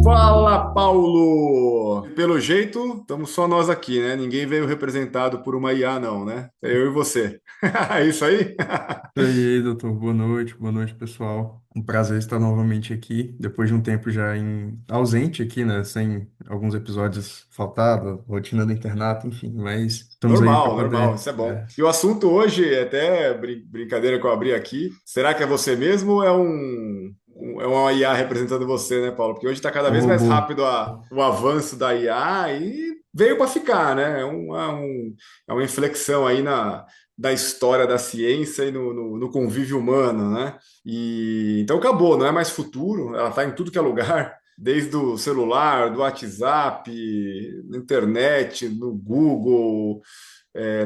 Fala, Paulo! Pelo jeito, estamos só nós aqui, né? Ninguém veio representado por uma IA, não, né? É eu e você. É isso aí? E aí, doutor, boa noite, pessoal. Um prazer estar novamente aqui, depois de um tempo já ausente aqui, né? Sem alguns episódios faltados, rotina do internato, enfim, mas estamos aí para Normal, normal, poder. isso é bom. E o assunto hoje, é até brincadeira que eu abri aqui, será que é você mesmo ou é uma IA representando você, né, Paulo? Porque hoje está cada É um vez mais robô. rápido o avanço da IA e veio para ficar, né? É uma inflexão aí da história da ciência e no convívio humano, né? E então acabou, não é mais futuro, ela está em tudo que é lugar. Desde o celular, do WhatsApp, na internet, no Google,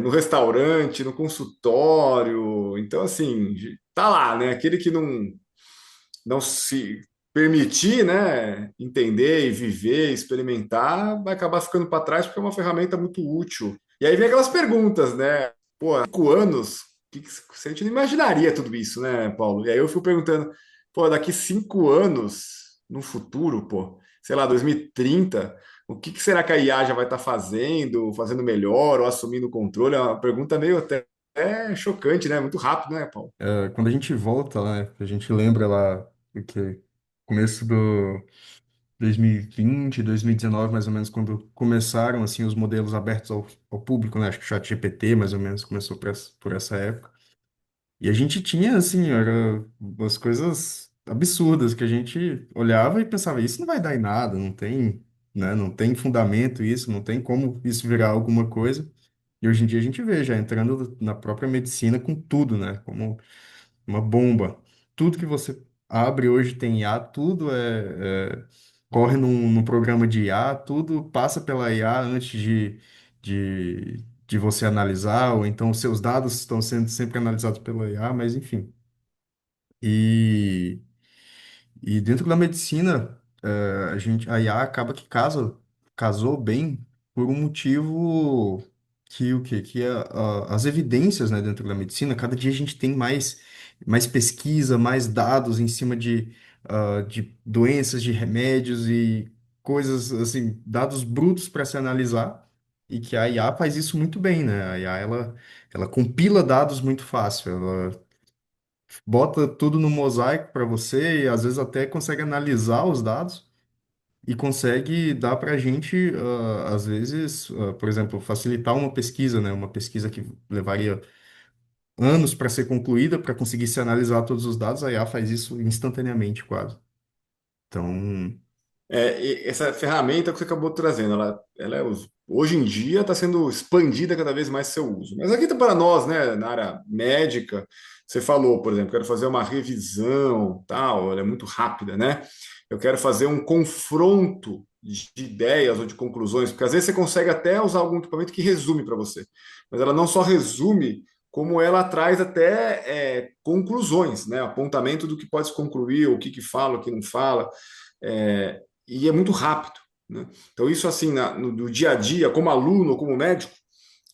no restaurante, no consultório. Então, assim, tá lá, né? Aquele que não se permitir, né, entender e viver, experimentar, vai acabar ficando para trás porque é uma ferramenta muito útil. E aí vem aquelas perguntas, né? Pô, há 5 anos, a gente não imaginaria tudo isso, né, Paulo? E aí eu fico perguntando, pô, daqui 5 anos, no futuro, pô, sei lá, 2030, o que será que a IA já vai estar fazendo melhor ou assumindo o controle? É uma pergunta meio até chocante, né? Muito rápido, né, Paulo? Quando a gente volta, né? A gente lembra lá do que começo do 2020, 2019, mais ou menos, quando começaram assim os modelos abertos ao público, né? Acho que o ChatGPT, mais ou menos, começou por essa época. E a gente tinha, assim, era umas coisas absurdas que a gente olhava e pensava, isso não vai dar em nada, não tem, né, não tem fundamento isso, não tem como isso virar alguma coisa. E hoje em dia a gente vê já entrando na própria medicina com tudo, né, como uma bomba. Tudo que você abre hoje tem IA, tudo corre num programa de IA, tudo passa pela IA antes de você analisar, ou então os seus dados estão sendo sempre analisados pela IA, mas enfim. E, e dentro da medicina, a IA acaba que casou bem por um motivo que o quê? Que as evidências, né, dentro da medicina, cada dia a gente tem mais pesquisa, mais dados em cima de doenças, de remédios e coisas assim, dados brutos para se analisar. E que a IA faz isso muito bem, né? A IA, ela compila dados muito fácil, ela bota tudo no mosaico para você e às vezes até consegue analisar os dados e consegue dar para a gente, às vezes, por exemplo, facilitar uma pesquisa, né? Uma pesquisa que levaria anos para ser concluída, para conseguir se analisar todos os dados, a IA faz isso instantaneamente, quase. Então, E essa ferramenta que você acabou trazendo, ela hoje em dia está sendo expandida cada vez mais seu uso. Mas aqui para nós, né, na área médica, você falou, por exemplo, quero fazer uma revisão, tal, ela é muito rápida, né? Eu quero fazer um confronto de ideias ou de conclusões, porque às vezes você consegue até usar algum equipamento que resume para você, mas ela não só resume, como ela traz até conclusões, né? Apontamento do que pode se concluir, o que fala, o que não fala. E é muito rápido. Né? Então, isso assim, no dia a dia, como aluno ou como médico,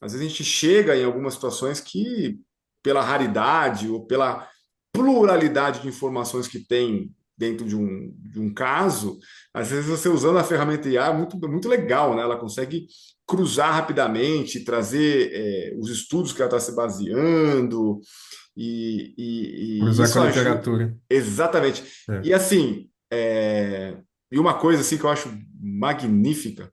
às vezes a gente chega em algumas situações que, pela raridade ou pela pluralidade de informações que tem dentro de um caso, às vezes você usando a ferramenta IA é muito, muito legal, né? Ela consegue cruzar rapidamente, trazer os estudos que ela está se baseando, e cruzar com isso a ajuda. literatura. Exatamente. É. E assim, e uma coisa assim que eu acho magnífica,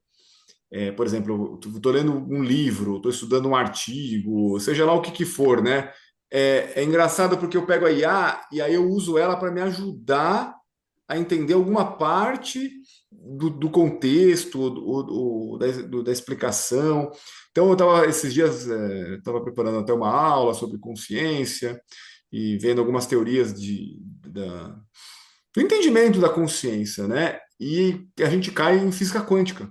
por exemplo, eu estou lendo um livro, estou estudando um artigo, seja lá o que for, né? É engraçado porque eu pego a IA e aí eu uso ela para me ajudar a entender alguma parte do contexto, da explicação. Então, eu estava esses dias estava preparando até uma aula sobre consciência e vendo algumas teorias do entendimento da consciência, né? E a gente cai em física quântica.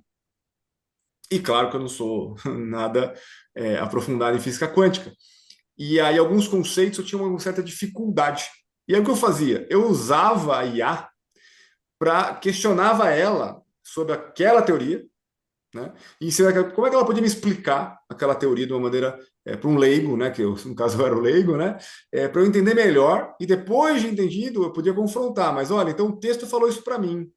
E claro que eu não sou nada aprofundado em física quântica. E aí alguns conceitos eu tinha uma certa dificuldade. E aí o que eu fazia? Eu usava a IA para questionava ela sobre aquela teoria, né? E como é que ela podia me explicar aquela teoria de uma maneira para um leigo, né? Que eu, no caso eu era o leigo, né? Para eu entender melhor e depois de entendido eu podia confrontar. Mas olha, então o texto falou isso para mim.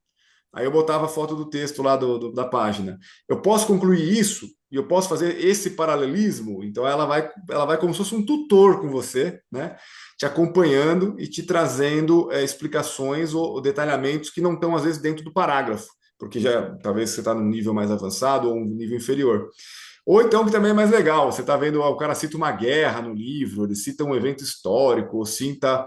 Aí eu botava a foto do texto lá da página. Eu posso concluir isso e eu posso fazer esse paralelismo. Então ela vai como se fosse um tutor com você, né? Te acompanhando e te trazendo explicações ou detalhamentos que não estão às vezes dentro do parágrafo, porque já talvez você está num nível mais avançado ou um nível inferior. Ou então, que também é mais legal, você está vendo, o cara cita uma guerra no livro, ele cita um evento histórico, ou cita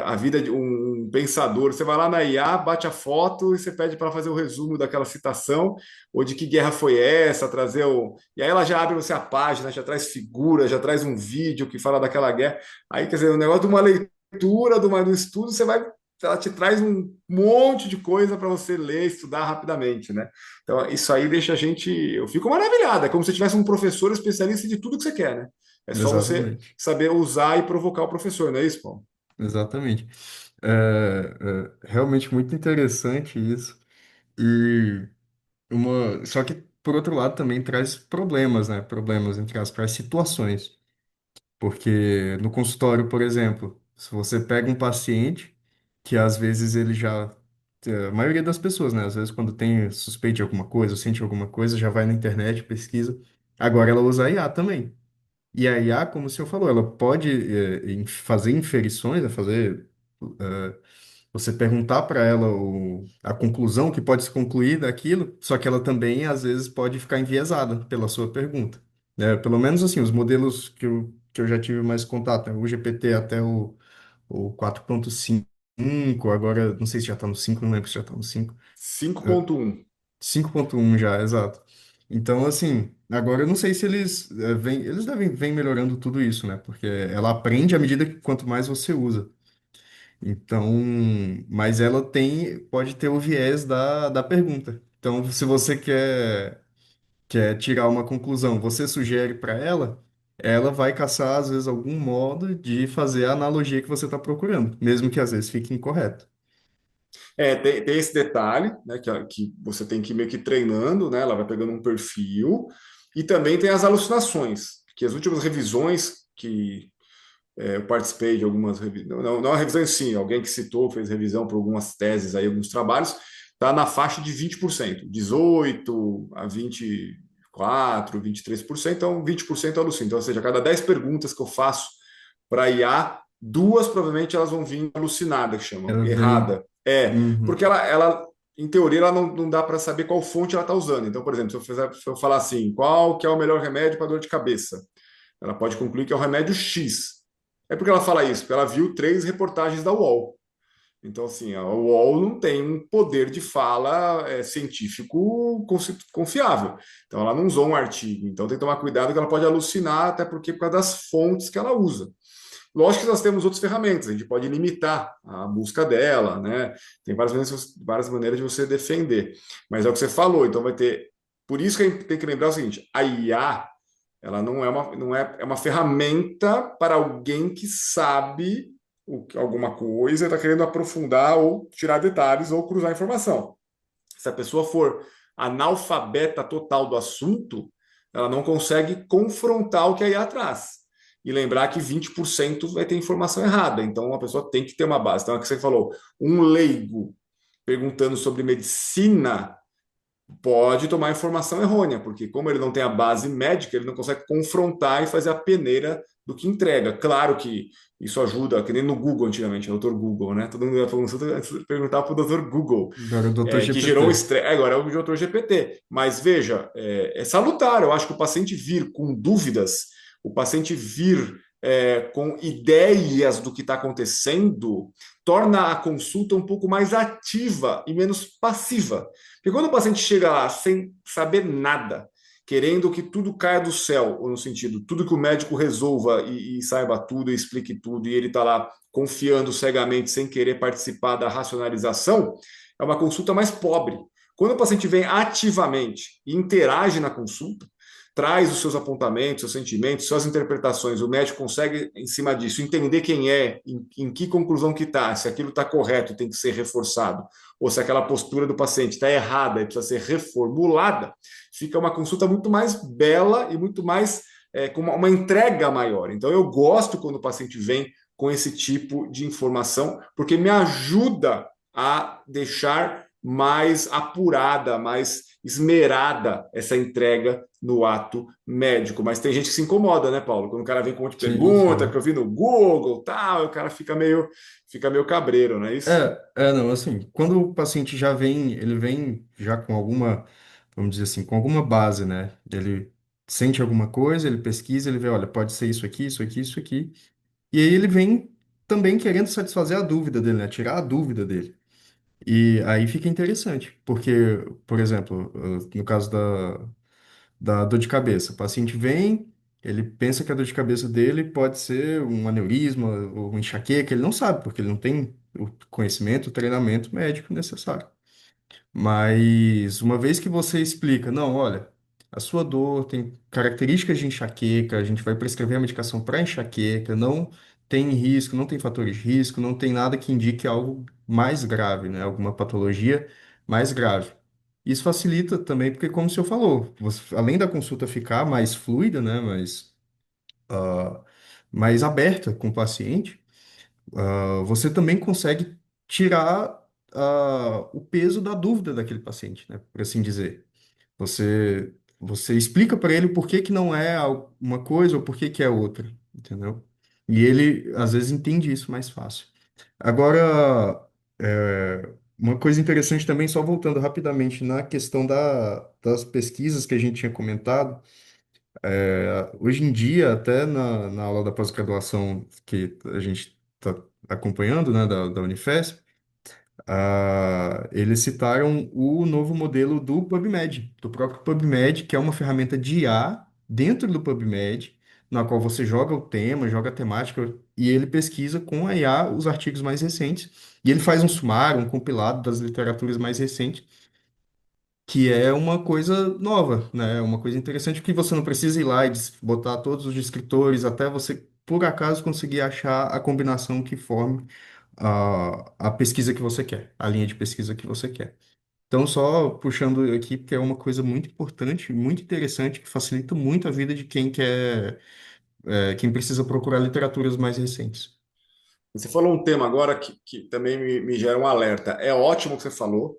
a vida de um pensador. Você vai lá na IA, bate a foto e você pede para fazer o resumo daquela citação, ou de que guerra foi essa, trazer o. E aí ela já abre você a página, já traz figura, já traz um vídeo que fala daquela guerra. Aí, quer dizer, o negócio de uma leitura, de um estudo, ela te traz um monte de coisa para você ler, estudar rapidamente, né? Então, isso aí deixa a gente. Eu fico maravilhado. É como se tivesse um professor especialista de tudo que você quer, né? É só você Exatamente. saber usar e provocar o professor, não é isso, Paulo? Exatamente. Realmente muito interessante isso. E só que, por outro lado, também traz problemas, né? Problemas, entre aspas, situações. Porque no consultório, por exemplo, se você pega um paciente que às vezes ele já. A maioria das pessoas, né? Às vezes, quando tem suspeita de alguma coisa, ou sente alguma coisa, já vai na internet, pesquisa. Agora ela usa a IA também. E a IA, como o senhor falou, ela pode fazer inferições, fazer você perguntar para ela a conclusão que pode se concluir daquilo, só que ela também, às vezes, pode ficar enviesada pela sua pergunta. Né? Pelo menos, assim, os modelos que eu já tive mais contato, né? O GPT até o 4.5, agora, não sei se já está no 5, não lembro se já está no 5. 5.1. 5.1 já, exato. Então, assim, agora eu não sei se eles vem melhorando tudo isso, né? Porque ela aprende à medida que quanto mais você usa. Então, mas ela pode ter o viés da pergunta. Então, se você quer tirar uma conclusão, você sugere para ela vai caçar, às vezes, algum modo de fazer a analogia que você está procurando, mesmo que às vezes fique incorreto. Tem esse detalhe, né, que você tem que ir meio que treinando, né? Ela vai pegando um perfil, e também tem as alucinações, que as últimas revisões que eu participei de algumas revisões, não a revisão em si, alguém que citou, fez revisão para algumas teses aí, alguns trabalhos, está na faixa de 20%, 18 a 24, 23%, então 20% alucina. Então, ou seja, a cada 10 perguntas que eu faço para a IA, duas provavelmente elas vão vir alucinada, que chamam, Ela vem. errada. Porque Uhum. ela em teoria, ela não dá para saber qual fonte ela está usando. Então, por exemplo, se eu falar assim, qual que é o melhor remédio para dor de cabeça? Ela pode concluir que é o remédio X. É porque ela fala isso, porque ela viu 3 reportagens da UOL. Então, assim, a UOL não tem um poder de fala científico confiável. Então, ela não usou um artigo. Então, tem que tomar cuidado que ela pode alucinar, até porque por causa das fontes que ela usa. Lógico que nós temos outras ferramentas, a gente pode limitar a busca dela, né? Tem várias maneiras de você defender. Mas é o que você falou, então vai ter. Por isso que a gente tem que lembrar o seguinte: a IA, ela não é uma ferramenta para alguém que sabe alguma coisa, está querendo aprofundar ou tirar detalhes ou cruzar informação. Se a pessoa for analfabeta total do assunto, ela não consegue confrontar o que a IA traz. E lembrar que 20% vai ter informação errada. Então, a pessoa tem que ter uma base. Então, é o que você falou, um leigo perguntando sobre medicina pode tomar informação errônea, porque como ele não tem a base médica, ele não consegue confrontar e fazer a peneira do que entrega. Claro que isso ajuda, que nem no Google antigamente, o Dr. Google, né? Todo mundo ia perguntar para o Dr. Google, Agora o doutor que gerou um GPT. estresse. Agora é o Dr. GPT. Mas veja, é salutar. Eu acho que o paciente vir com dúvidas, o paciente vir com ideias do que está acontecendo, torna a consulta um pouco mais ativa e menos passiva. Porque quando o paciente chega lá sem saber nada, querendo que tudo caia do céu, ou no sentido, tudo que o médico resolva e saiba tudo, e explique tudo, e ele está lá confiando cegamente, sem querer participar da racionalização, é uma consulta mais pobre. Quando o paciente vem ativamente e interage na consulta, traz os seus apontamentos, seus sentimentos, suas interpretações, o médico consegue, em cima disso, entender quem é, em que conclusão que está, se aquilo está correto e tem que ser reforçado, ou se aquela postura do paciente está errada e precisa ser reformulada, fica uma consulta muito mais bela e muito mais com uma entrega maior. Então, eu gosto quando o paciente vem com esse tipo de informação, porque me ajuda a deixar mais apurada, mais esmerada essa entrega no ato médico. Mas tem gente que se incomoda, né, Paulo? Quando o cara vem com um monte de Sim, pergunta, que sim. eu vi no Google, tal, o cara fica meio cabreiro, não é isso? Não, assim, quando o paciente já vem, ele vem já com alguma, vamos dizer assim, com alguma base, né? Ele sente alguma coisa, ele pesquisa, ele vê, olha, pode ser isso aqui, isso aqui, isso aqui. E aí ele vem também querendo satisfazer a dúvida dele, né? Tirar a dúvida dele. E aí fica interessante, porque, por exemplo, no caso da dor de cabeça, o paciente vem, ele pensa que a dor de cabeça dele pode ser um aneurisma ou uma enxaqueca, ele não sabe, porque ele não tem o conhecimento, o treinamento médico necessário. Mas uma vez que você explica, não, olha, a sua dor tem características de enxaqueca, a gente vai prescrever a medicação para enxaqueca, não tem risco, não tem fatores de risco, não tem nada que indique algo mais grave, né? Alguma patologia mais grave. Isso facilita também, porque como o senhor falou, além da consulta ficar mais fluida, né? Ah, mais aberta com o paciente, você também consegue tirar o peso da dúvida daquele paciente, né, por assim dizer. Você explica para ele por que que não é uma coisa ou por que que é outra, entendeu? E ele, às vezes, entende isso mais fácil. Agora, uma coisa interessante também, só voltando rapidamente na questão das pesquisas que a gente tinha comentado, hoje em dia, até na aula da pós-graduação que a gente está acompanhando, né, da Unifesp, eles citaram o novo modelo do PubMed, do próprio PubMed, que é uma ferramenta de IA dentro do PubMed, na qual você joga o tema, joga a temática, e ele pesquisa com a IA os artigos mais recentes, e ele faz um sumário, um compilado das literaturas mais recentes, que é uma coisa nova, né? Uma coisa interessante, porque você não precisa ir lá e botar todos os descritores até você, por acaso, conseguir achar a combinação que forme a pesquisa que você quer, a linha de pesquisa que você quer. Então, só puxando aqui, porque é uma coisa muito importante, muito interessante, que facilita muito a vida de quem quer, quem precisa procurar literaturas mais recentes. Você falou um tema agora que também me gera um alerta. É ótimo o que você falou.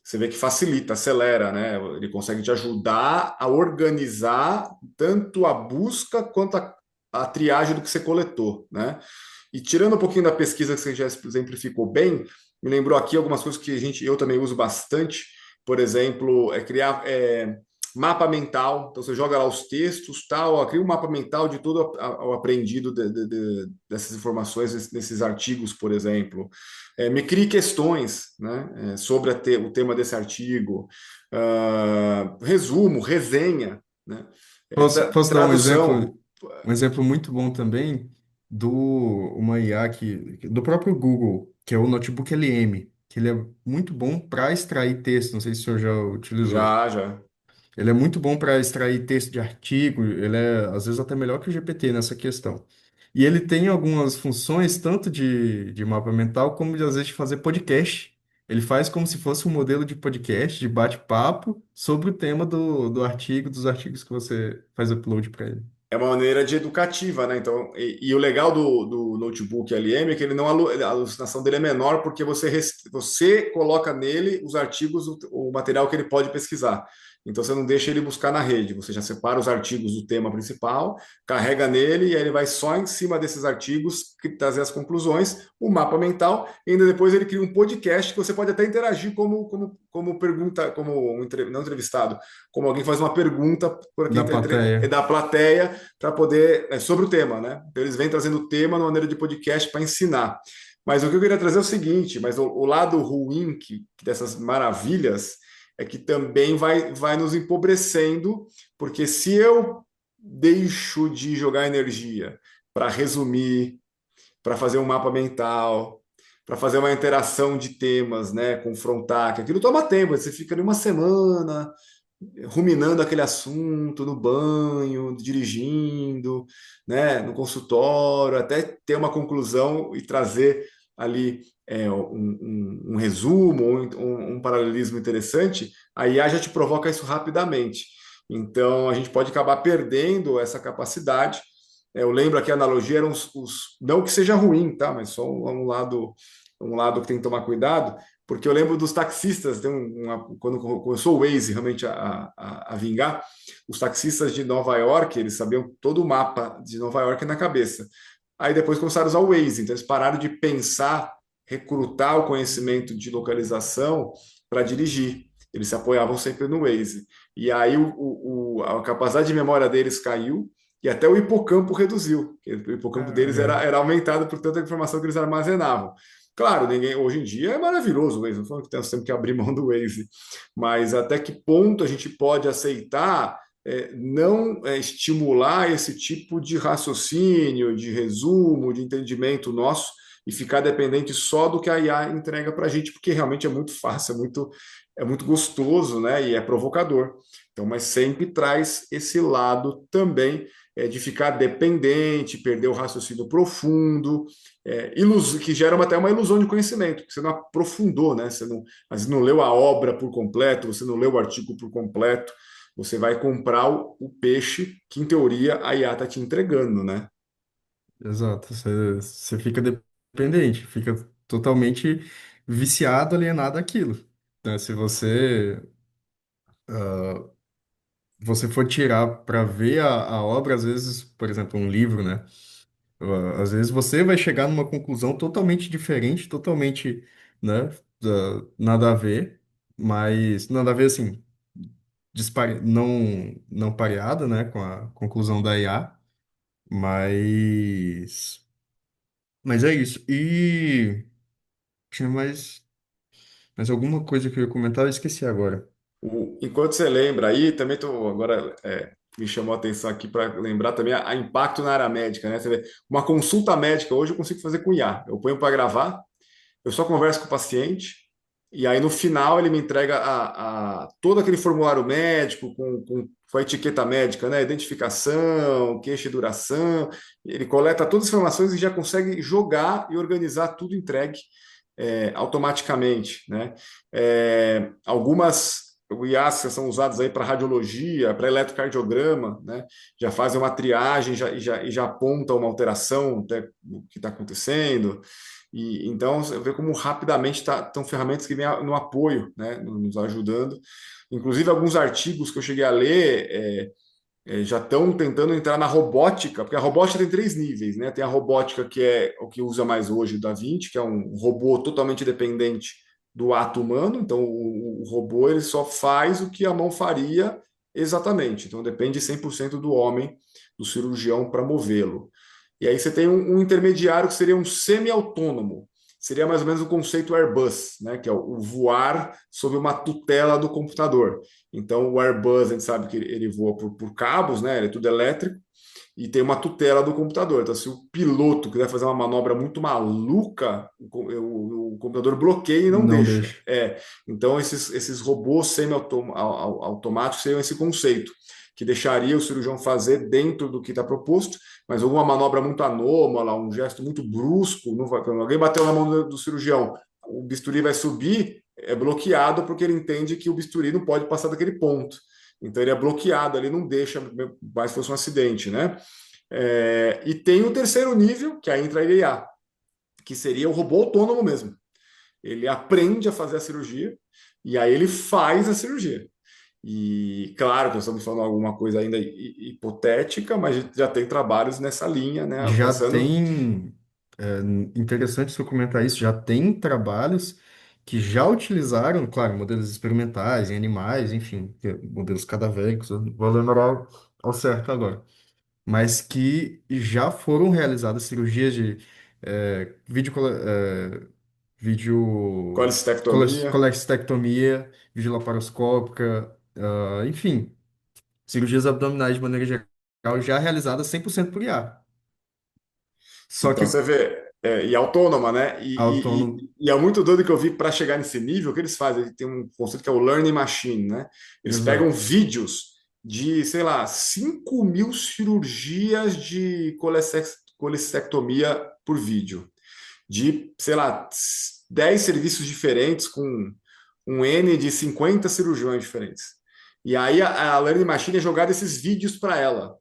Você vê que facilita, acelera, né? Ele consegue te ajudar a organizar tanto a busca quanto a triagem do que você coletou, né? E tirando um pouquinho da pesquisa que você já exemplificou bem, me lembrou aqui algumas coisas que eu também uso bastante. Por exemplo, criar mapa mental. Então você joga lá os textos, tal, ó, cria um mapa mental de todo o aprendido dessas informações nesses artigos, por exemplo. Me crie questões, né, sobre o tema desse artigo. Resumo, resenha, né, Posso dar tradução. um exemplo muito bom também do uma IA do próprio Google, que é o Notebook LM, que ele é muito bom para extrair texto. Não sei se o senhor já utilizou. Já, já. Ele é muito bom para extrair texto de artigo, ele é às vezes até melhor que o GPT nessa questão. E ele tem algumas funções, tanto de mapa mental, como de, às vezes, de fazer podcast. Ele faz como se fosse um modelo de podcast, de bate-papo, sobre o tema do artigo, dos artigos que você faz upload para ele. É uma maneira de educativa, né? Então, e o legal do notebook LM é que ele não a alucinação dele é menor porque você coloca nele os artigos, o material que ele pode pesquisar. Então você não deixa ele buscar na rede, você já separa os artigos do tema principal, carrega nele e aí ele vai só em cima desses artigos trazer as conclusões, o mapa mental, e ainda depois ele cria um podcast que você pode até interagir como pergunta, não entrevistado, como alguém faz uma pergunta por quem Da é plateia. da plateia para poder sobre o tema, né? Então eles vêm trazendo o tema na maneira de podcast para ensinar. Mas o que eu queria trazer é o seguinte, mas o lado ruim dessas maravilhas é que também vai nos empobrecendo, porque se eu deixo de jogar energia para resumir, para fazer um mapa mental, para fazer uma interação de temas, né, confrontar, que aquilo toma tempo, você fica ali uma semana ruminando aquele assunto no banho, dirigindo, né, no consultório, até ter uma conclusão e trazer ali um resumo ou um paralelismo interessante, a IA já te provoca isso rapidamente. Então, a gente pode acabar perdendo essa capacidade. Eu lembro aqui a analogia eram não que seja ruim, tá? Mas só um lado que tem que tomar cuidado. porque eu lembro dos taxistas, quando começou o Waze realmente a vingar, os taxistas de Nova York, eles sabiam todo o mapa de Nova York na cabeça. Aí depois começaram a usar o Waze, então eles pararam de pensar, recrutar o conhecimento de localização para dirigir. Eles se apoiavam sempre no Waze. E aí a capacidade de memória deles caiu e até o hipocampo reduziu. O hipocampo deles Caramba. era aumentado por tanta informação que eles armazenavam. Claro, ninguém hoje em dia é maravilhoso o Waze, não falando que temos sempre que abrir mão do Waze, mas até que ponto a gente pode aceitar não estimular esse tipo de raciocínio, de resumo, de entendimento nosso e ficar dependente só do que a IA entrega para a gente, porque realmente é muito fácil, é muito gostoso, né? E é provocador. Então, mas sempre traz esse lado também de ficar dependente, perder o raciocínio profundo, que gera até uma ilusão de conhecimento, porque você não aprofundou, né? Você não, às vezes não leu a obra por completo, você não leu o artigo por completo, você vai comprar o peixe que, em teoria, a IA está te entregando, né? Exato. Você fica dependente, fica totalmente viciado, alienado àquilo, né? Se você for tirar para ver a obra, às vezes, por exemplo, um livro, né? Às vezes você vai chegar numa conclusão totalmente diferente, totalmente, né, nada a ver, mas nada a ver assim, não pareada, né, com a conclusão da IA, mas é isso. E tinha mais alguma coisa que eu ia comentar, eu esqueci agora. Enquanto você lembra aí, também estou agora me chamou a atenção aqui para lembrar também a impacto na área médica, né? Você vê, uma consulta médica hoje eu consigo fazer com IA. Eu ponho para gravar, eu só converso com o paciente e aí no final ele me entrega todo aquele formulário médico com a etiqueta médica, né? Identificação, queixa e duração. Ele coleta todas as informações e já consegue jogar e organizar tudo entregue automaticamente, né? Algumas IAs que são usadas aí para radiologia, para eletrocardiograma, né? Já fazem uma triagem e já apontam uma alteração até o que está acontecendo. E então você vê como rapidamente estão ferramentas que vêm no apoio, né? Nos ajudando. Inclusive alguns artigos que eu cheguei a ler já estão tentando entrar na robótica, porque a robótica tem três níveis, né? Tem a robótica que é o que usa mais hoje o Da Vinci, que é um robô totalmente dependente do ato humano. Então o robô ele só faz o que a mão faria exatamente. Então depende 100% do homem, do cirurgião para movê-lo. E aí você tem um intermediário que seria um semi-autônomo. Seria mais ou menos o conceito Airbus, né? Que é o voar sob uma tutela do computador. Então, o Airbus, a gente sabe que ele voa por cabos, né? Ele é tudo elétrico e tem uma tutela do computador. Então, se o piloto quiser fazer uma manobra muito maluca, o computador bloqueia e não Não deixa. deixa. Então, esses robôs semi-automáticos seriam esse conceito, que deixaria o cirurgião fazer dentro do que está proposto, mas alguma manobra muito anômala, um gesto muito brusco, não vai, quando alguém bateu na mão do cirurgião, o bisturi vai subir, é bloqueado porque ele entende que o bisturi não pode passar daquele ponto. Então ele é bloqueado, ele não deixa, mais fosse um acidente, né? E tem o terceiro nível, que aí entra a IA, que seria o robô autônomo mesmo. Ele aprende a fazer a cirurgia e aí ele faz a cirurgia. E claro que nós estamos falando alguma coisa ainda hipotética, mas já tem trabalhos nessa linha, né? Já Avançando. tem, é, interessante você comentar isso, já tem trabalhos que já utilizaram, claro, modelos experimentais em animais, enfim, modelos cadavéricos, eu não vou lembrar ao certo agora, mas que já foram realizadas cirurgias de vídeo, Colestectomia. colestectomia, videolaparoscópica, enfim, cirurgias abdominais de maneira geral já realizadas 100% por IA. Só Então que você vê, e autônoma, né? autônomo. E é muito doido que eu vi para chegar nesse nível, o que eles fazem? Tem um conceito que é o Learning Machine, né? Eles pegam Exato. vídeos de, sei lá, 5.000 cirurgias de colestectomia por vídeo, de, sei lá, 10 serviços diferentes com um N de 50 cirurgiões diferentes. E aí a Learning Machine é jogada esses vídeos para ela.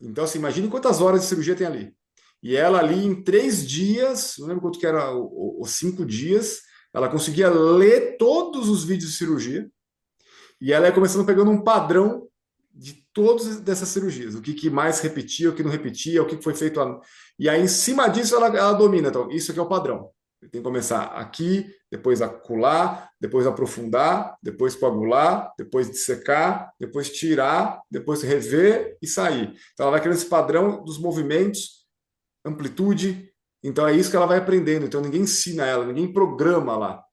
Então, assim, imagine quantas horas de cirurgia tem ali. E ela ali em 3 dias, não lembro quanto que era, os 5 dias, ela conseguia ler todos os vídeos de cirurgia e ela ia começando pegando um padrão de todas dessas cirurgias, o que, que mais repetia, o que não repetia, o que foi feito. E aí, em cima disso, ela domina. Então, isso aqui é o padrão. Tem que começar aqui, depois acular, depois aprofundar, depois coagular, depois dissecar, depois tirar, depois rever e sair. Então, ela vai criando esse padrão dos movimentos, amplitude. Então, é isso que ela vai aprendendo. Então, ninguém ensina ela, ninguém programa lá.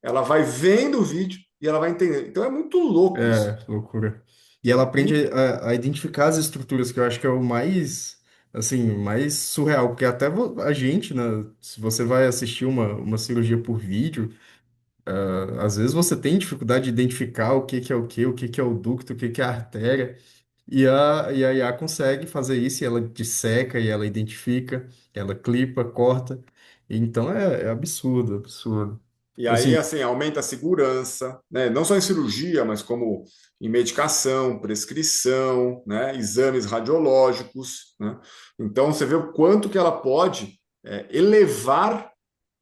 Ela vai vendo o vídeo e ela vai entendendo. Então, é muito louco isso. É, loucura. E ela aprende Muito. a identificar as estruturas, que eu acho que é o mais, assim, mais surreal, porque até a gente, né, se você vai assistir uma cirurgia por vídeo, às vezes você tem dificuldade de identificar o que que é o ducto, o que que é a artéria, e a IA consegue fazer isso, e ela disseca, e ela identifica, ela clipa, corta, então é absurdo, absurdo. E aí, Assim, assim, aumenta a segurança, né? Não só em cirurgia, mas como em medicação, prescrição, né? Exames radiológicos, né? Então, você vê o quanto que ela pode elevar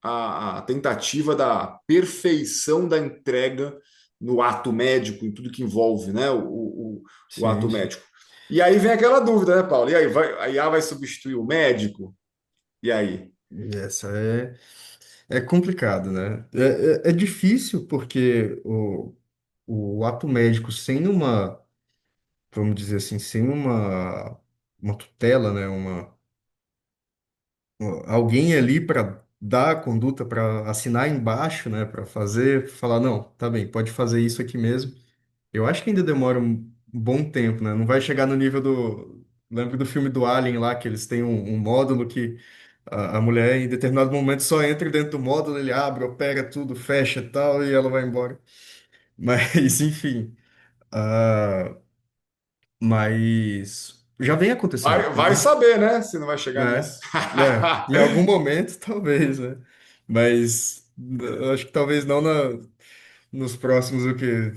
a tentativa da perfeição da entrega no ato médico, em tudo que envolve, né? O ato sim, sim. médico. E aí vem aquela dúvida, né, Paulo? E aí, a IA vai substituir o médico? E aí? E essa é complicado, né? É difícil porque o ato médico sem uma, vamos dizer assim, sem uma tutela, né? Alguém ali para dar a conduta, para assinar embaixo, né? Para fazer, falar, não, tá bem, pode fazer isso aqui mesmo. Eu acho que ainda demora um bom tempo, né? Não vai chegar no nível do. Lembro do filme do Alien lá, que eles têm um módulo que a mulher, em determinado momento, só entra dentro do módulo, ele abre, opera tudo, fecha e tal, e ela vai embora. Mas, enfim. ah, mas já vem acontecendo, Vai né? saber, né? Se não vai chegar É, nisso. em algum momento, talvez, né? Mas eu acho que talvez não nos próximos, o quê?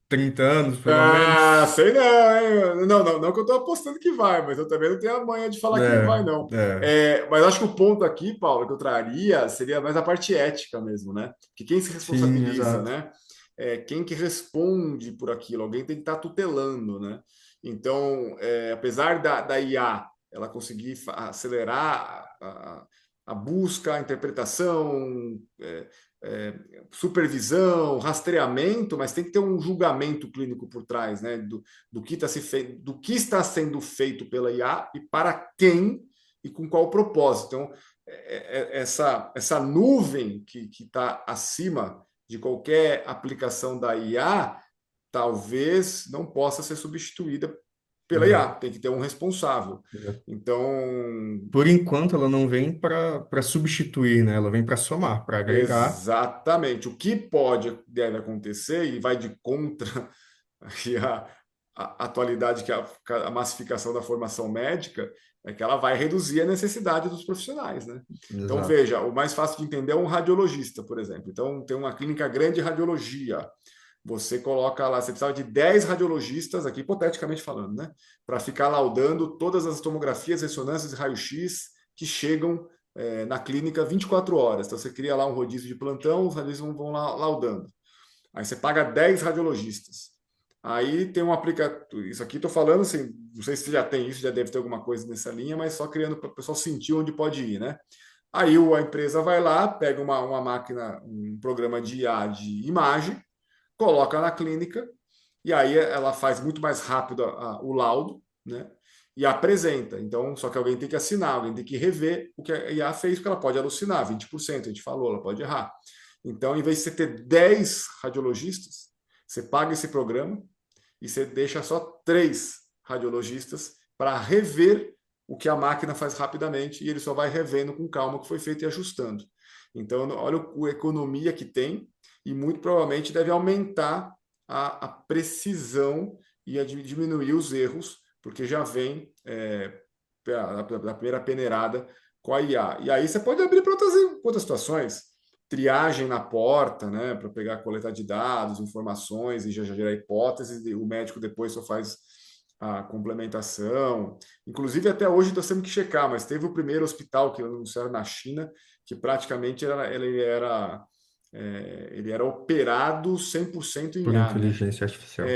30 anos, pelo Ah, menos. sei não, hein? Não, não, não que eu estou apostando que vai, mas eu também não tenho a manha de falar que vai, não. É, Mas acho que o ponto aqui, Paulo, que eu traria seria mais a parte ética mesmo, né? Que quem se sim, responsabiliza, exato. né? Quem que responde por aquilo, alguém tem que estar tutelando, né? Então, apesar da IA ela conseguir acelerar a busca, a interpretação, é, supervisão, rastreamento, mas tem que ter um julgamento clínico por trás, né? Do que, do que está sendo feito pela IA e para quem e com qual propósito. Então, essa nuvem que está acima de qualquer aplicação da IA talvez não possa ser substituída pela IA, É, tem que ter um responsável. é. Então, Por enquanto, ela não vem para substituir, né? Ela vem para somar, para agregar. exatamente. O que pode, deve acontecer, e vai de contra aí a atualidade, que é a massificação da formação médica, é que ela vai reduzir a necessidade dos profissionais, né? Então, Exato. veja, o mais fácil de entender é um radiologista, por exemplo. Então, tem uma clínica grande de radiologia. Você coloca lá, você precisava de 10 radiologistas, aqui hipoteticamente falando, né? Para ficar laudando todas as tomografias, ressonâncias e raio-x que chegam na clínica 24 horas. Então, você cria lá um rodízio de plantão, os radiologistas vão lá laudando. Aí você paga 10 radiologistas. Aí tem um aplicativo. Isso aqui estou falando assim, não sei se já tem isso, já deve ter alguma coisa nessa linha, mas só criando para o pessoal sentir onde pode ir, né? Aí a empresa vai lá, pega uma máquina, um programa de IA de imagem, coloca na clínica, e aí ela faz muito mais rápido o laudo, né? E apresenta. Então, só que alguém tem que assinar, alguém tem que rever o que a IA fez, porque ela pode alucinar, 20%, a gente falou, ela pode errar. Então, em vez de você ter 10 radiologistas, você paga esse programa e você deixa só 3 radiologistas para rever o que a máquina faz rapidamente e ele só vai revendo com calma o que foi feito e ajustando. Então, olha a economia que tem e muito provavelmente deve aumentar a precisão e a diminuir os erros, porque já vem da primeira peneirada com a IA. E aí você pode abrir para outras situações, triagem na porta, né, para pegar, coletar de dados, informações e já gerar hipóteses, e o médico depois só faz a complementação. Inclusive, até hoje nós temos que checar, mas teve o primeiro hospital que anunciaram na China, que praticamente ele era Ele era operado 100% em Por IA, né? inteligência artificial.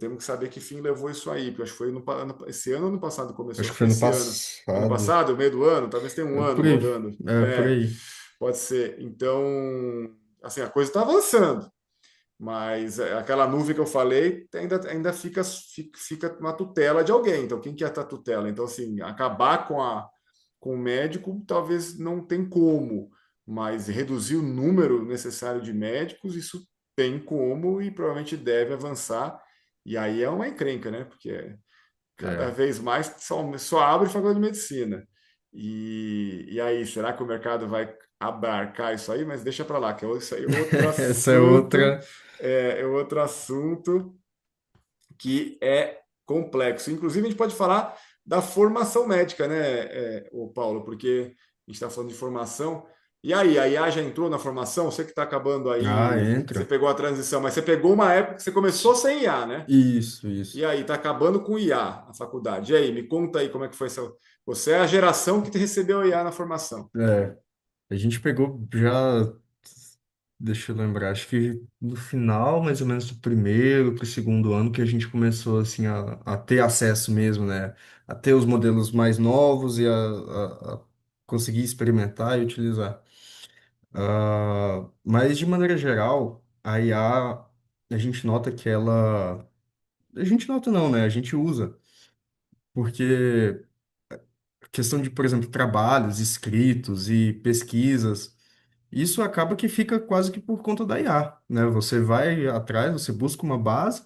Temos que saber que fim levou isso aí, porque eu acho que foi esse ano ou ano passado começou, Acho acho que que foi foi no esse ano. Ano passado. passado, meio do ano, talvez tenha um É ano por aí. rodando. É por aí. Pode ser. Então, assim, a coisa está avançando, mas aquela nuvem que eu falei ainda fica na tutela de alguém. Então, quem que é a tutela? Então, assim, acabar com o médico talvez não tem como, mas reduzir o número necessário de médicos, isso tem como e provavelmente deve avançar. E aí é uma encrenca, né? Porque cada É. vez mais só abre faculdade de medicina. E aí, será que o mercado vai abarcar isso aí? Mas deixa para lá, que isso aí é outro Essa é assunto, outra. é outro assunto que é complexo. Inclusive, a gente pode falar da formação médica, né, o Paulo, porque a gente está falando de formação. E aí, a IA já entrou na formação? Você que está acabando Ah, aí, você entra. pegou a transição, mas você pegou uma época que você começou sem IA, né? Isso, E isso. aí, está acabando com IA a faculdade. E aí, me conta aí como é que foi essa. Você é a geração que recebeu a IA na formação. É. A gente pegou já. Deixa eu lembrar, acho que no final, mais ou menos do primeiro para o segundo ano, que a gente começou assim a ter acesso mesmo, né? A ter os modelos mais novos e a conseguir experimentar e utilizar. Mas de maneira geral, a IA, a gente nota que ela. A gente nota não, né? A gente usa. Porque questão de, por exemplo, trabalhos escritos e pesquisas. Isso acaba que fica quase que por conta da IA, né? Você vai atrás, você busca uma base,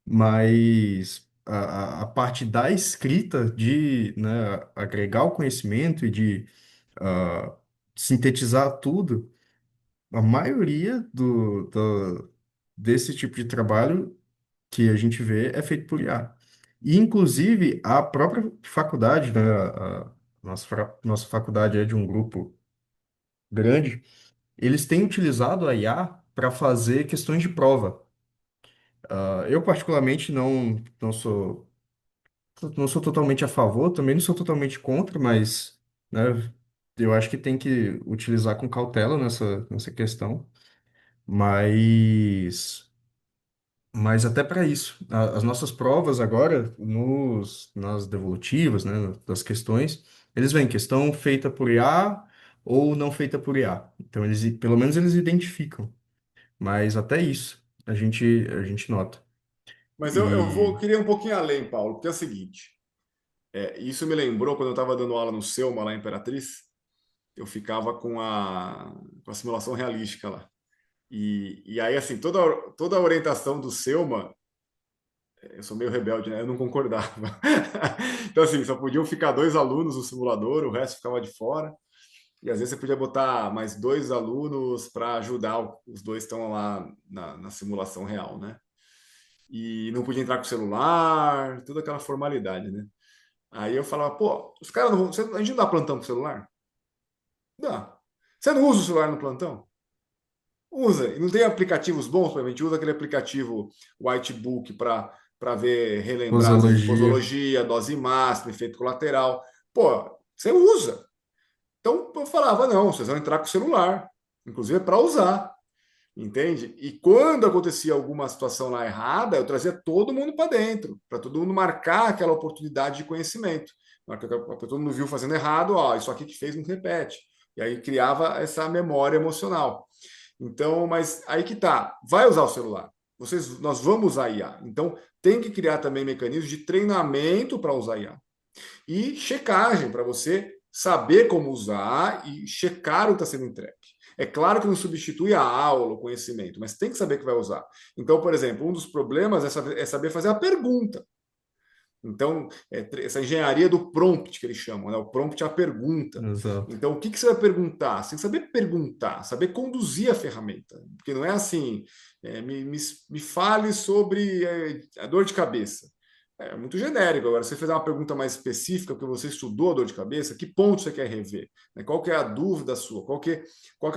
mas a parte da escrita, de, né, agregar o conhecimento e de ah, sintetizar tudo, a maioria desse tipo de trabalho que a gente vê é feito por IA. E, inclusive, a própria faculdade, né, a nossa faculdade é de um grupo grande, eles têm utilizado a IA para fazer questões de prova. Eu, particularmente, não sou totalmente a favor, também não sou totalmente contra, mas, né, eu acho que tem que utilizar com cautela nessa questão. Mas, mas até para isso, as nossas provas agora, nas devolutivas, né, das questões, eles vêm questão feita por IA ou não feita por IA. Então, pelo menos eles identificam. Mas até isso a gente nota. Mas eu E. queria um pouquinho além, Paulo, porque é o seguinte: isso me lembrou quando eu estava dando aula no Selma, lá em Imperatriz, eu ficava com a simulação realística lá. E aí, assim, toda a orientação do Selma, eu sou meio rebelde, né? Eu não concordava. Então, assim, só podiam ficar dois alunos no simulador, o resto ficava de fora. E às vezes você podia botar mais dois alunos para ajudar, os dois estão lá na simulação real, né? E não podia entrar com o celular, toda aquela formalidade, né? Aí eu falava, pô, os caras não vão. A gente não dá plantão com o celular? Dá. Você não usa o celular no plantão? Usa. E não tem aplicativos bons, a gente usa aquele aplicativo Whitebook para ver, relembrar, às vezes, Posologia. posologia, dose máxima, efeito colateral. Pô, você usa. Então eu falava, não, vocês vão entrar com o celular, inclusive para usar, entende? E quando acontecia alguma situação lá errada, eu trazia todo mundo para dentro, para todo mundo marcar aquela oportunidade de conhecimento. Todo mundo viu fazendo errado, ó, isso aqui que fez não repete. E aí criava essa memória emocional. Então, mas aí que tá, vai usar o celular. Nós vamos usar IA. Então, tem que criar também mecanismos de treinamento para usar IA e checagem para você saber como usar e checar o que está sendo entregue. É claro que não substitui a aula, o conhecimento, mas tem que saber que vai usar. Então, por exemplo, um dos problemas é saber fazer a pergunta. Então, essa engenharia do prompt que eles chamam, né? O prompt é a pergunta. Exato. Então, o que você vai perguntar? Você tem que saber perguntar, saber conduzir a ferramenta. Porque não é assim, me fale sobre a dor de cabeça. É muito genérico. Agora, se você fizer uma pergunta mais específica, porque você estudou a dor de cabeça, que ponto você quer rever? Né? Qual que é a dúvida sua? Qual que é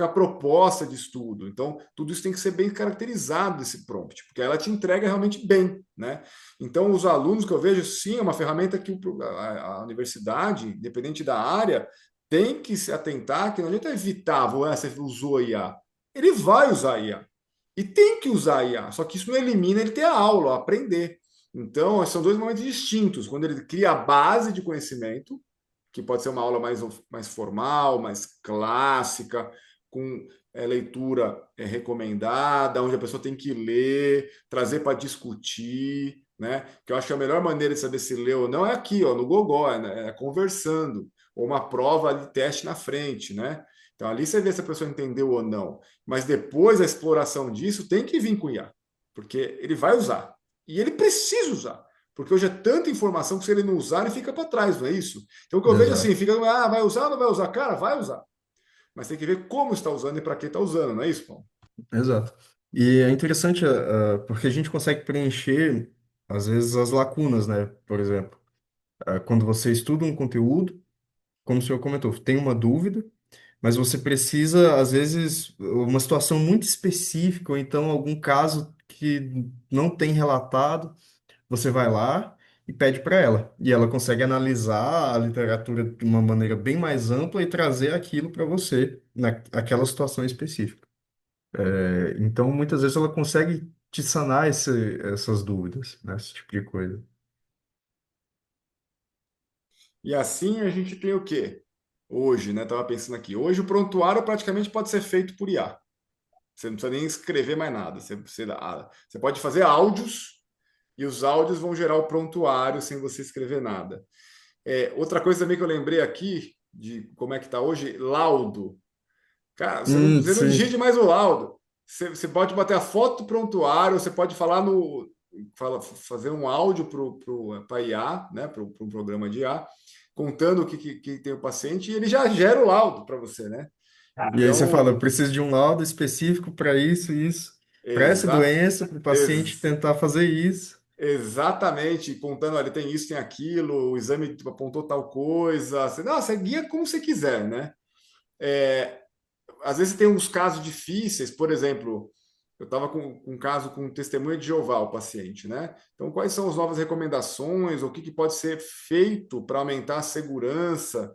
a proposta de estudo? Então, tudo isso tem que ser bem caracterizado desse prompt, porque ela te entrega realmente bem, né? Então, os alunos que eu vejo, sim, é uma ferramenta que a universidade, independente da área, tem que se atentar, que não adianta evitar, você usou a IA. ele vai usar a IA. E tem que usar a IA, só que isso não elimina ele ter a aula, aprender. Então, são dois momentos distintos. Quando ele cria a base de conhecimento, que pode ser uma aula mais formal, mais clássica, com leitura recomendada, onde a pessoa tem que ler, trazer para discutir, né? Que eu acho que a melhor maneira de saber se leu ou não é aqui, ó, no Gogó, é conversando, ou uma prova de teste na frente, né? Então ali você vê se a pessoa entendeu ou não. Mas depois a exploração disso tem que vir com o IA, porque ele vai usar. E ele precisa usar. Porque hoje é tanta informação que se ele não usar, ele fica para trás, não é isso? Então o que eu vejo assim, Exato, fica, vai usar ou não vai usar? Cara, vai usar. Mas tem que ver como está usando e para que está usando, não é isso, Paulo? exato. E é interessante, porque a gente consegue preencher, às vezes, as lacunas, né? Por exemplo, quando você estuda um conteúdo, como o senhor comentou, tem uma dúvida, mas você precisa, às vezes, uma situação muito específica, ou então algum caso que não tem relatado, você vai lá e pede para ela. E ela consegue analisar a literatura de uma maneira bem mais ampla e trazer aquilo para você, naquela situação específica. Então, muitas vezes, ela consegue te sanar essas dúvidas, né? Esse tipo de coisa. E assim a gente tem o quê? Hoje, né? Estava pensando aqui. Hoje o prontuário praticamente pode ser feito por IA. Você não precisa nem escrever mais nada. Você pode fazer áudios e os áudios vão gerar o prontuário sem você escrever nada. Outra coisa também que eu lembrei aqui de como é que está hoje, laudo. Cara, você não Sim. digite mais o laudo. Você pode bater a foto do prontuário, você pode falar fazer um áudio para IA, né, para um programa de IA, contando o que tem o paciente, e ele já gera o laudo para você, né? E aí você fala, eu Então, preciso de um laudo específico para isso e isso, para essa exa, doença, para o paciente ex- tentar fazer isso. exatamente, contando, olha, tem isso, tem aquilo, o exame apontou tal coisa. Você guia como você quiser, né? É, Às vezes tem uns casos difíceis, por exemplo, eu estava com um caso com testemunha de Jeová, o paciente, né? Então, quais são as novas recomendações, o que pode ser feito para aumentar a segurança,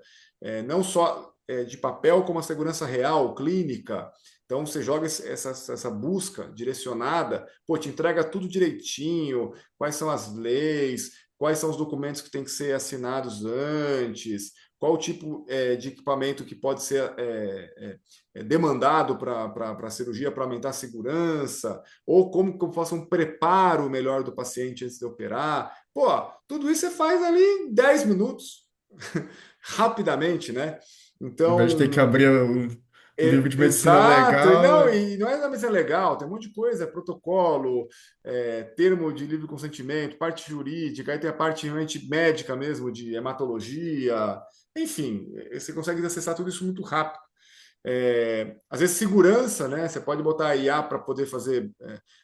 não só de papel, como a segurança real, clínica. Então, você joga essa busca direcionada, pô, te entrega tudo direitinho, quais são as leis, quais são os documentos que têm que ser assinados antes, qual o tipo de equipamento que pode ser demandado para a cirurgia para aumentar a segurança, ou como que eu faço um preparo melhor do paciente antes de operar. Pô, tudo isso você faz ali em 10 minutos, rapidamente, né? Ao invés de ter que Então, abrir o livro de medicina exato, legal. e não é na mesa legal, tem um monte de coisa, protocolo, termo de livre consentimento, parte jurídica, aí tem a parte realmente médica mesmo, de hematologia, enfim, você consegue acessar tudo isso muito rápido. Às vezes segurança, né? Você pode botar a IA para poder fazer,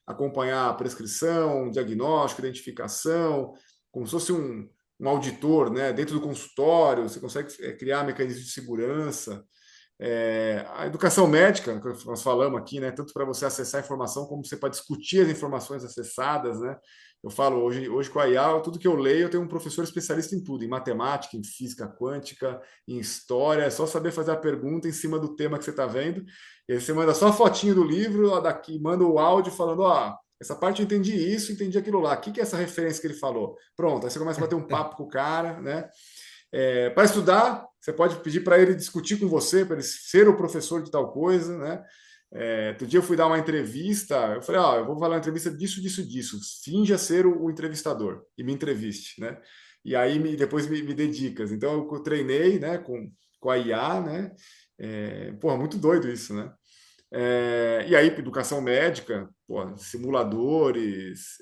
acompanhar a prescrição, diagnóstico, identificação, como se fosse um auditor, né? Dentro do consultório, você consegue criar mecanismos de segurança. A educação médica, que nós falamos aqui, né? Tanto para você acessar a informação, como você para discutir as informações acessadas, né? Eu falo hoje com a IA, tudo que eu leio, eu tenho um professor especialista em tudo, em matemática, em física quântica, em história, é só saber fazer a pergunta em cima do tema que você está vendo. E aí você manda só a fotinho do livro, ó, daqui, manda o áudio falando, ó, essa parte eu entendi isso, entendi aquilo lá. O que é essa referência que ele falou? Pronto, aí você começa a bater um papo com o cara, né? Para estudar, você pode pedir para ele discutir com você, para ele ser o professor de tal coisa, né? Outro dia eu fui dar uma entrevista, eu falei, eu vou falar uma entrevista disso, disso, disso. Finja ser o entrevistador e me entreviste, né? E aí depois me dê dicas. Então eu treinei, né, com a IA, né? Porra, muito doido isso, né? E aí, educação médica, pô, simuladores,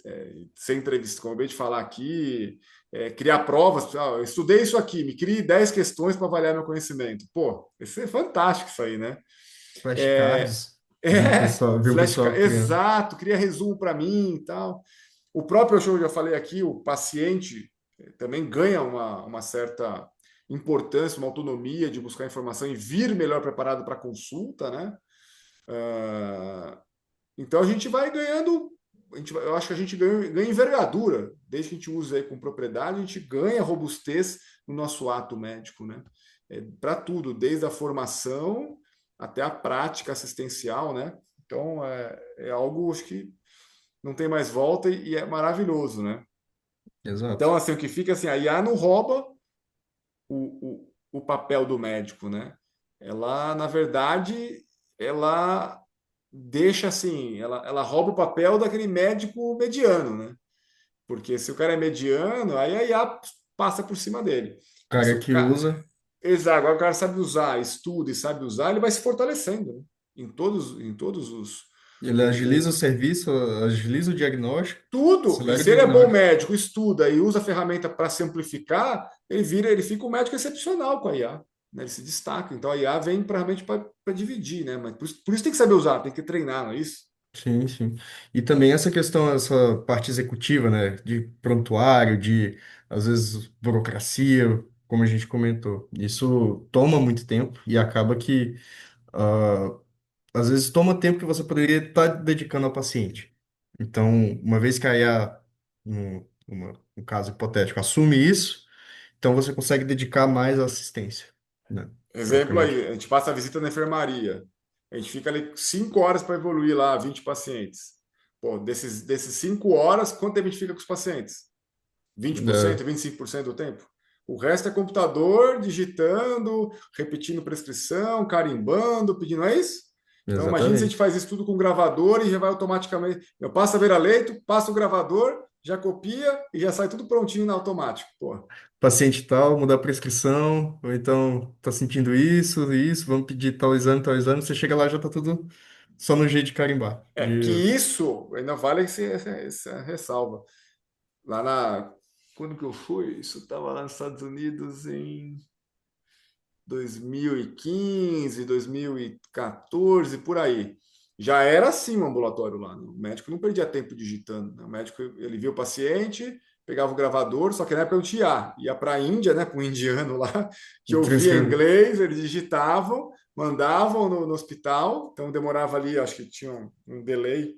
ser entrevista, como eu acabei de falar aqui, criar provas. Eu estudei isso aqui, me crie 10 questões para avaliar meu conhecimento. Pô, isso é fantástico isso aí, né? É, Flashcards. Vi um pessoal criando. exato, cria resumo para mim e tal. O próprio, eu já falei aqui, o paciente também ganha uma certa importância, uma autonomia de buscar informação e vir melhor preparado para a consulta, né? Ah, então a gente vai ganhando, eu acho que a gente ganha envergadura, desde que a gente use aí com propriedade, a gente ganha robustez no nosso ato médico, né? Para tudo, desde a formação até a prática assistencial, né? Então, é algo, acho que não tem mais volta e é maravilhoso, né? Exato. Então, assim, o que fica assim, a IA não rouba o papel do médico, né? Ela, na verdade, ela deixa assim, ela rouba o papel daquele médico mediano, né? Porque se o cara é mediano, aí a IA passa por cima dele. O Mas se cara o que cara. usa, Exato, agora o cara sabe usar, estuda e sabe usar, ele vai se fortalecendo, né? Em todos ele agiliza o serviço, agiliza o diagnóstico, tudo. E acelera o se ele é bom diagnóstico. médico, estuda e usa a ferramenta para se amplificar, ele fica um médico excepcional com a IA. Né? Ele se destaca. Então a IA vem realmente para dividir, né? Mas por isso tem que saber usar, tem que treinar, não é isso? Sim, sim. E também essa questão, essa parte executiva, né, de prontuário, de, às vezes, burocracia, como a gente comentou. Isso toma muito tempo e acaba que, ah, às vezes, toma tempo que você poderia estar dedicando ao paciente. Então, uma vez que a IA, um caso hipotético, assume isso, então você consegue dedicar mais à assistência, né? Exemplo Praticamente. aí, a gente passa a visita na enfermaria. A gente fica ali 5 horas para evoluir lá 20 pacientes. Pô, desses 5 horas, quanto tempo a gente fica com os pacientes? 20%, É, 25% do tempo? O resto é computador, digitando, repetindo prescrição, carimbando, pedindo, não é isso? Então, imagina se a gente exatamente. faz isso tudo com gravador e já vai automaticamente. Eu passo a beira-leito, passo o gravador, já copia e já sai tudo prontinho na automático. Pô, Paciente tal, mudar a prescrição, ou então tá sentindo isso, vamos pedir tal exame, você chega lá já tá tudo só no jeito de carimbar. que De... isso ainda vale essa ressalva. Lá na. Quando que eu fui? Isso estava lá nos Estados Unidos em 2015, 2014, por aí. Já era assim o ambulatório lá. Né? O médico não perdia tempo digitando. Né? O médico ele via o paciente, pegava o gravador, só que na época eu tinha ia para a Índia, né, para um indiano lá, que ouvia Transcrever. inglês, eles digitavam, mandavam no hospital, então demorava ali, acho que tinha um delay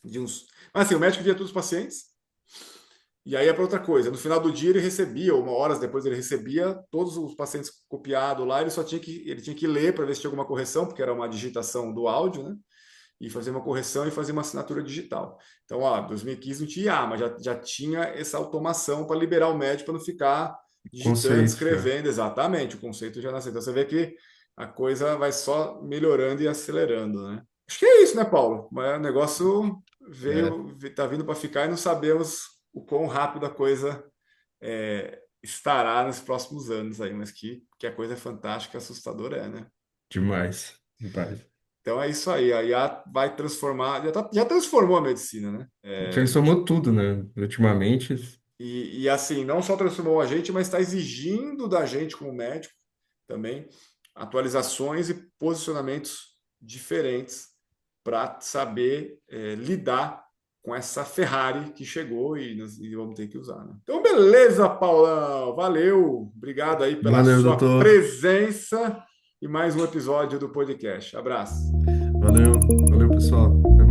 de uns. Mas assim, o médico via todos os pacientes, e aí é para outra coisa. No final do dia ele recebia, ou uma horas depois ele recebia todos os pacientes copiados lá, ele tinha que ler para ver se tinha alguma correção, porque era uma digitação do áudio, né? E fazer uma correção e fazer uma assinatura digital. Então, 2015 não tinha IA, mas já tinha essa automação para liberar o médico para não ficar digitando, Conceito já. escrevendo. Exatamente, o conceito já nasceu. Então você vê que a coisa vai só melhorando e acelerando, né? Acho que é isso, né, Paulo? Mas o negócio É, tá vindo para ficar e não sabemos o quão rápido a coisa estará nos próximos anos aí, mas que a coisa é fantástica, assustadora né? demais. Demais. Então é isso aí, a IA vai transformar, já transformou a medicina, né? Transformou tudo, né? Ultimamente, E assim, não só transformou a gente, mas está exigindo da gente, como médico, também, atualizações e posicionamentos diferentes para saber lidar com essa Ferrari que chegou e vamos ter que usar. Né? Então, beleza, Paulão. Valeu. Obrigado aí pela valeu, sua doutor. presença e mais um episódio do podcast. Abraço. Valeu, valeu, pessoal. Até mais.